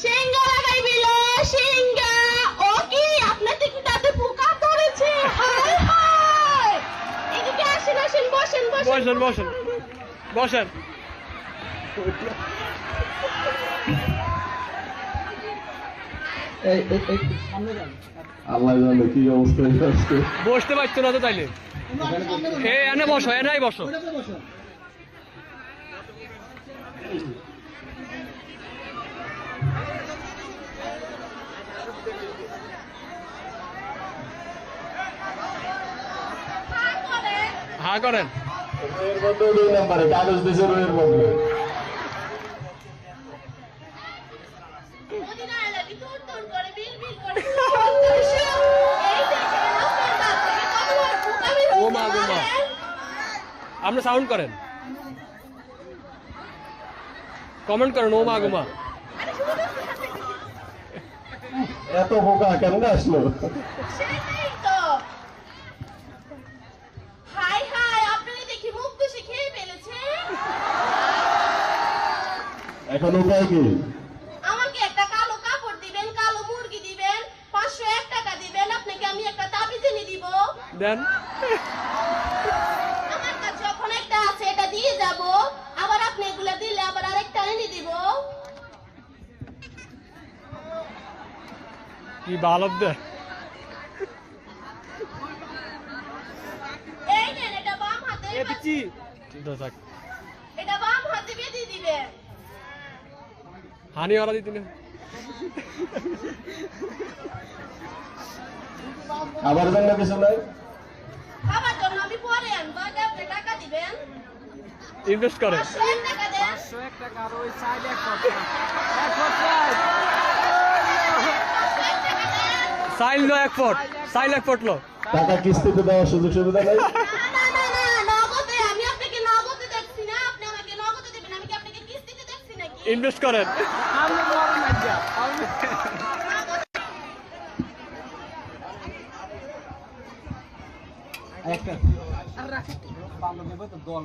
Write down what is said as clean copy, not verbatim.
সিঙ্গা লাগাইবিল সিঙ্গা ও কি আপনার থেকে তাতে পোকা ধরেছে হায় হায় এদিকে আসেন আসেন বসেন বসেন বসেন বসেন বসেন। আল্লাহ জানে কি অবস্থা আজকে। বসতে পারছো না তো তাইলে এনে বসো এনাই বসো। হ্যাঁ করেন। এর মধ্যে 2 নম্বরে কাগজ দিছে এর মধ্যে। মদিনা লাগি তোর তোর করে বিল বিল করে এই দেখেন আপনার দাঁত থেকে কত বড় পোকা বের ও হয়েছে মা গো মা। আপনি সাউন্ড করেন, কমেন্ট করেন ও মা গো মা। এত বোকা কেমনে আসলো? সেটাই তো হাই হাই আপনারা দেখি মুখ দুষে খেয়ে ফেলেছে। এখন উপায় কি? আমাকে একটা কালো কাপড় দিবেন, কালো মুরগি দিবেন, 501 টাকা দিবেন, আপনাকে আমি একটা তাবিজ এনে দিব। দেন। আমার কাছে যখন একটা আছে এটা দিয়ে যাব, আবার আপনি এগুলা দিলে আবার আরেকটা এনে দিব। কি বালব দে। এই নেন এটা বাম হাতে, থাক এটা বাম হাতে বেঁধে দিবেন। হানি ওরা দিতে না। আবার জন্য কিছু নাই? খাবার জন্য আমি পরে আনবো, আগে আপনি টাকা দিবেন। ইনভেস্ট করে 501 টাকা দেন। 501 টাকা আর ওই সাইড এক ফুট সাইড। সাইল লো 1 ফুট, সাইল 1 ফুট লো। টাকা কিস্তিতে দেওয়ার সুযোগ সুবিধা নাই? না না না না নগদে, আমি আপনাকে নগদে দেখছি না, আপনি আমাকে নগদে দিবেন, আমি কি আপনাকে কিস্তিতে দেখছি নাকি? ইনভেস্ট করেন। আমি বড় না যা আমি একটা আর রাখি বান্ধব নেব তো দল